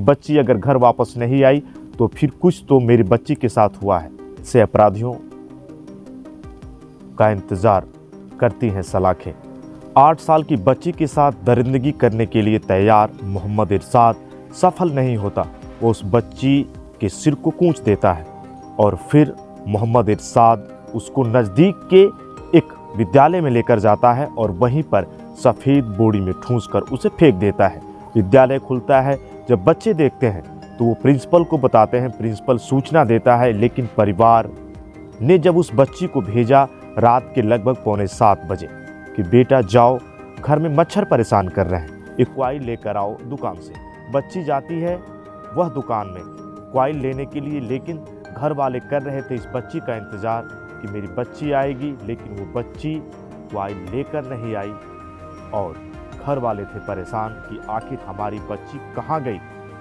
बच्ची अगर घर वापस नहीं आई तो फिर कुछ तो मेरी बच्ची के साथ हुआ है। से अपराधियों का इंतजार करती हैं सलाखें। 8 साल की बच्ची के साथ दरिंदगी करने के लिए तैयार मोहम्मद इरशाद सफल नहीं होता। वो उस बच्ची के सिर को कूंच देता है और फिर मोहम्मद इरशाद उसको नज़दीक के एक विद्यालय में लेकर जाता है और वहीं पर सफ़ेद बोरी में ठूंस कर उसे फेंक देता है। विद्यालय खुलता है, जब बच्चे देखते हैं तो वो प्रिंसिपल को बताते हैं। प्रिंसिपल सूचना देता है, लेकिन परिवार ने जब उस बच्ची को भेजा रात के लगभग 6:45 बजे कि बेटा जाओ, घर में मच्छर परेशान कर रहे हैं, एक क्वाइल लेकर आओ दुकान से। बच्ची जाती है वह दुकान में क्वाइल लेने के लिए, लेकिन घर वाले कर रहे थे इस बच्ची का इंतज़ार कि मेरी बच्ची आएगी, लेकिन वो बच्ची क्वाइल लेकर नहीं आई और घर वाले थे परेशान कि आखिर हमारी बच्ची कहाँ गई।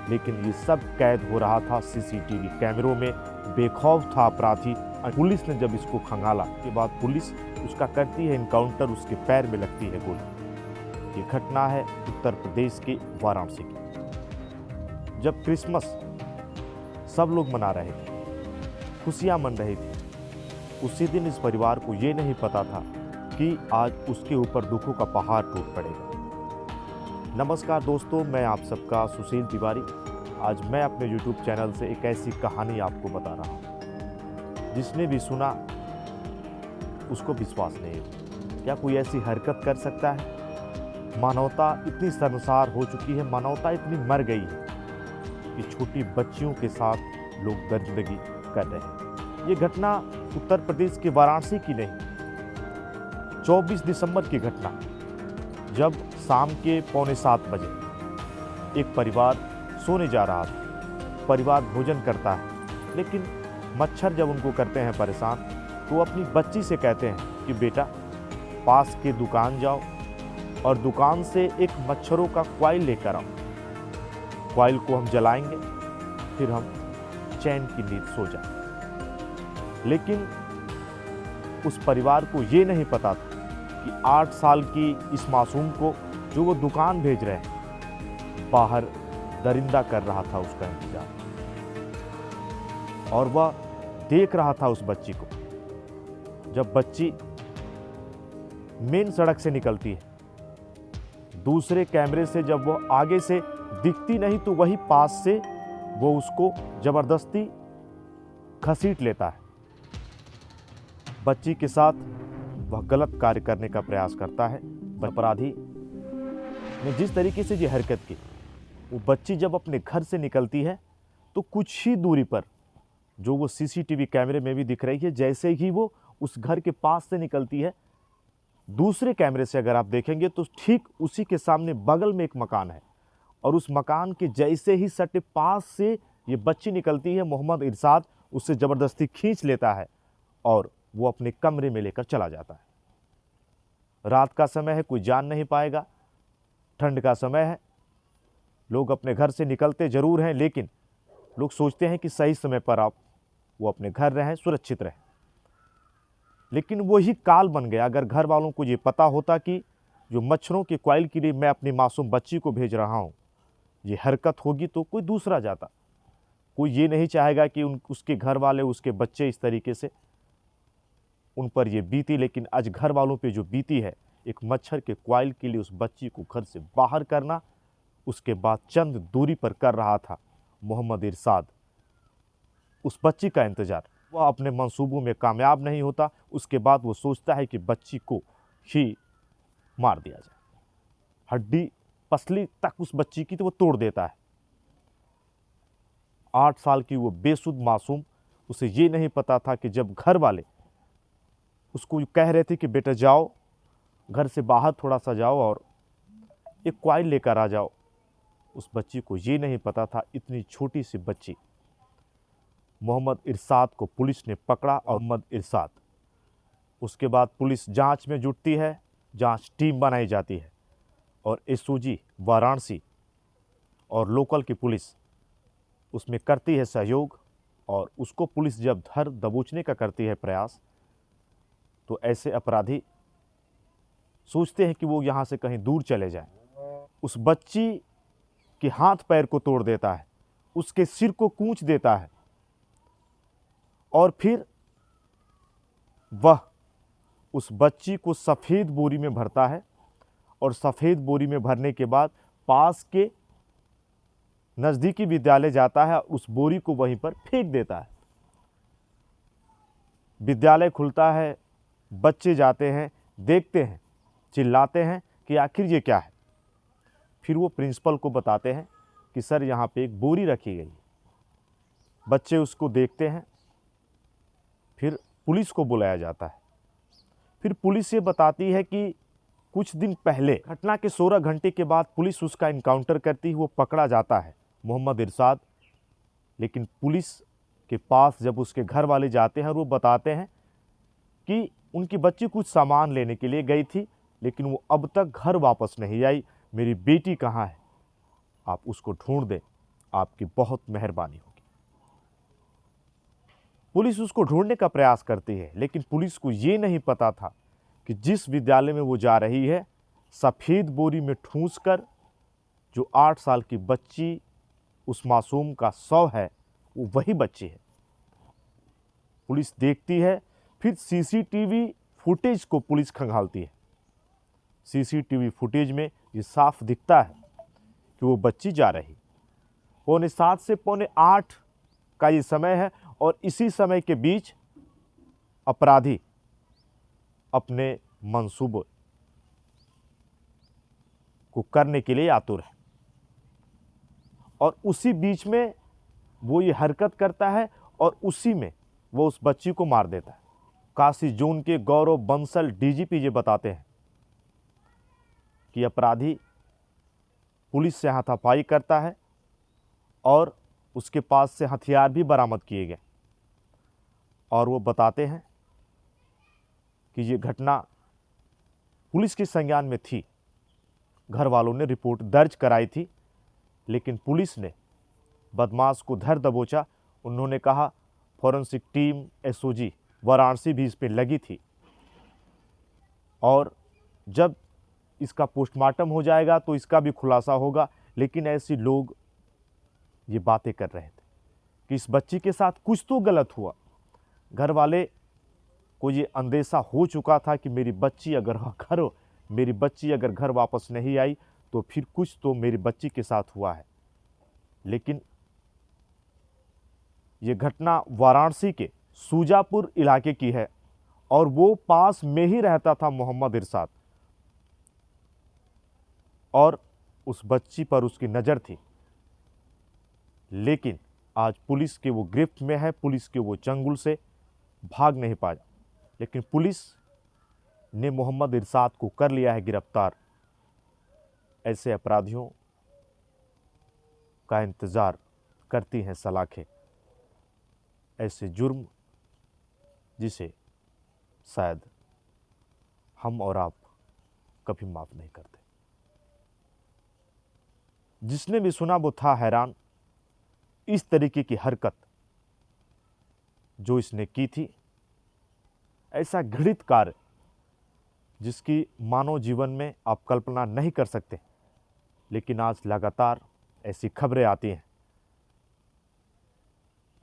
लेकिन ये सब कैद हो रहा था सीसीटीवी कैमरों में। बेखौफ था अपराधी। पुलिस ने जब इसको खंगाला के बाद पुलिस उसका करती है इनकाउंटर, उसके पैर में लगती है गोली। ये घटना है उत्तर प्रदेश के वाराणसी की। जब क्रिसमस सब लोग मना रहे थे, खुशियां मन रही थी, उसी दिन इस परिवार को ये नहीं पता था कि आज उसके ऊपर दुखों का पहाड़ टूट पड़ेगा। नमस्कार दोस्तों, मैं आप सबका सुशील तिवारी। आज मैं अपने YouTube चैनल से एक ऐसी कहानी आपको बता रहा हूँ जिसने भी सुना उसको विश्वास नहीं है। क्या कोई ऐसी हरकत कर सकता है? मानवता इतनी शर्मसार हो चुकी है, मानवता इतनी मर गई है कि छोटी बच्चियों के साथ लोग दरिंदगी कर रहे हैं। ये घटना उत्तर प्रदेश के वाराणसी की नहीं, 24 दिसंबर की घटना, जब शाम के 6:45 बजे एक परिवार सोने जा रहा था। परिवार भोजन करता है, लेकिन मच्छर जब उनको करते हैं परेशान तो वो अपनी बच्ची से कहते हैं कि बेटा पास के दुकान जाओ और दुकान से एक मच्छरों का क्वाइल लेकर आओ। क्वाइल को हम जलाएंगे, फिर हम चैन की नींद सो जाए। लेकिन उस परिवार को ये नहीं पता था कि 8 साल की इस मासूम को जो वो दुकान भेज रहे हैं, बाहर दरिंदा कर रहा था उसका इंतजार, और वह देख रहा था उस बच्ची को। जब बच्ची मेन सड़क से निकलती है, दूसरे कैमरे से जब वो आगे से दिखती नहीं तो वही पास से वो उसको जबरदस्ती घसीट लेता है। बच्ची के साथ वह गलत कार्य करने का प्रयास करता है। अपराधी ने जिस तरीके से ये हरकत की, वो बच्ची जब अपने घर से निकलती है तो कुछ ही दूरी पर, जो वो सीसीटीवी कैमरे में भी दिख रही है, जैसे ही वो उस घर के पास से निकलती है, दूसरे कैमरे से अगर आप देखेंगे तो ठीक उसी के सामने बगल में एक मकान है, और उस मकान के जैसे ही सटे पास से ये बच्ची निकलती है, मोहम्मद इरशाद उससे ज़बरदस्ती खींच लेता है और वो अपने कमरे में लेकर चला जाता है। रात का समय है, कोई जान नहीं पाएगा, ठंड का समय है, लोग अपने घर से निकलते ज़रूर हैं, लेकिन लोग सोचते हैं कि सही समय पर आप वो अपने घर रहें, सुरक्षित रहें। लेकिन वही काल बन गया। अगर घर वालों को ये पता होता कि जो मच्छरों के क्वाइल के लिए मैं अपनी मासूम बच्ची को भेज रहा हूँ, ये हरकत होगी, तो कोई दूसरा जाता। कोई ये नहीं चाहेगा कि उसके घर वाले, उसके बच्चे इस तरीके से उन पर ये बीती। लेकिन आज घर वालों पे जो बीती है, एक मच्छर के क्वाइल के लिए उस बच्ची को घर से बाहर करना, उसके बाद चंद दूरी पर कर रहा था मोहम्मद इरशाद उस बच्ची का इंतजार। वह अपने मंसूबों में कामयाब नहीं होता। उसके बाद वो सोचता है कि बच्ची को ही मार दिया जाए। हड्डी पसली तक उस बच्ची की तो वो तोड़ देता है। 8 साल की वो बेसुध मासूम, उसे ये नहीं पता था कि जब घर वाले उसको कह रहे थे कि बेटा जाओ, घर से बाहर थोड़ा सा जाओ और एक क्वाइल लेकर आ जाओ, उस बच्ची को ये नहीं पता था इतनी छोटी सी बच्ची। मोहम्मद इरशाद को पुलिस ने पकड़ा और मोहम्मद इरशाद, उसके बाद पुलिस जांच में जुटती है, जांच टीम बनाई जाती है और एसओजी वाराणसी और लोकल की पुलिस उसमें करती है सहयोग। और उसको पुलिस जब धर दबोचने का करती है प्रयास, तो ऐसे अपराधी सोचते हैं कि वो यहाँ से कहीं दूर चले जाएं। उस बच्ची के हाथ पैर को तोड़ देता है उसके सिर को कूच देता है और फिर वह उस बच्ची को सफ़ेद बोरी में भरता है और सफ़ेद बोरी में भरने के बाद पास के नज़दीकी विद्यालय जाता है, उस बोरी को वहीं पर फेंक देता है। विद्यालय खुलता है, बच्चे जाते हैं, देखते हैं, चिल्लाते हैं कि आखिर ये क्या है। फिर वो प्रिंसिपल को बताते हैं कि सर यहाँ पे एक बोरी रखी गई। बच्चे उसको देखते हैं, फिर पुलिस को बुलाया जाता है। फिर पुलिस ये बताती है कि कुछ दिन पहले घटना के 16 घंटे के बाद पुलिस उसका इनकाउंटर करती है, वो पकड़ा जाता है मोहम्मद इरशाद। लेकिन पुलिस के पास जब उसके घर वाले जाते हैं और वो बताते हैं कि उनकी बच्ची कुछ सामान लेने के लिए गई थी, लेकिन वो अब तक घर वापस नहीं आई। मेरी बेटी कहाँ है, आप उसको ढूंढ दें, आपकी बहुत मेहरबानी होगी। पुलिस उसको ढूंढने का प्रयास करती है, लेकिन पुलिस को ये नहीं पता था कि जिस विद्यालय में वो जा रही है, सफ़ेद बोरी में ठूंस कर जो 8 साल की बच्ची, उस मासूम का शव है, वो वही बच्ची है। पुलिस देखती है, फिर सीसीटीवी फुटेज को पुलिस खंगालती है। सीसीटीवी फुटेज में ये साफ दिखता है कि वो बच्ची जा रही। 7:45 से 7:45 का ये समय है और इसी समय के बीच अपराधी अपने मंसूबे को करने के लिए आतुर है और उसी बीच में वो ये हरकत करता है और उसी में वो उस बच्ची को मार देता है। काशी जोन के गौरव बंसल डीजीपी ये बताते हैं कि अपराधी पुलिस से हाथापाई करता है और उसके पास से हथियार भी बरामद किए गए और वो बताते हैं कि ये घटना पुलिस के संज्ञान में थी। घर वालों ने रिपोर्ट दर्ज कराई थी, लेकिन पुलिस ने बदमाश को धर दबोचा। उन्होंने कहा फॉरेंसिक टीम एसओजी वाराणसी भी इस पर लगी थी और जब इसका पोस्टमार्टम हो जाएगा तो इसका भी खुलासा होगा। लेकिन ऐसे लोग ये बातें कर रहे थे कि इस बच्ची के साथ कुछ तो गलत हुआ। घर वाले को ये अंदेशा हो चुका था कि मेरी बच्ची अगर घर वापस नहीं आई तो फिर कुछ तो मेरी बच्ची के साथ हुआ है। लेकिन ये घटना वाराणसी के सूजापुर इलाके की है और वो पास में ही रहता था मोहम्मद इरशाद और उस बच्ची पर उसकी नज़र थी। लेकिन आज पुलिस के वो गिरफ्त में है, पुलिस के वो चंगुल से भाग नहीं पाया। लेकिन पुलिस ने मोहम्मद इरशाद को कर लिया है गिरफ्तार। ऐसे अपराधियों का इंतज़ार करती हैं सलाखें, ऐसे जुर्म जिसे शायद हम और आप कभी माफ़ नहीं करते। जिसने भी सुना वो था हैरान। इस तरीके की हरकत जो इसने की थी, ऐसा घृणित कार्य जिसकी मानव जीवन में आप कल्पना नहीं कर सकते। लेकिन आज लगातार ऐसी खबरें आती हैं,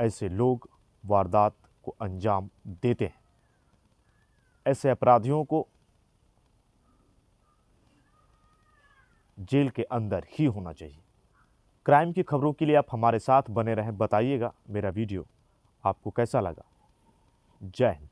ऐसे लोग वारदात को अंजाम देते हैं। ऐसे अपराधियों को जेल के अंदर ही होना चाहिए। क्राइम की खबरों के लिए आप हमारे साथ बने रहें। बताइएगा मेरा वीडियो आपको कैसा लगा। जय हिंद।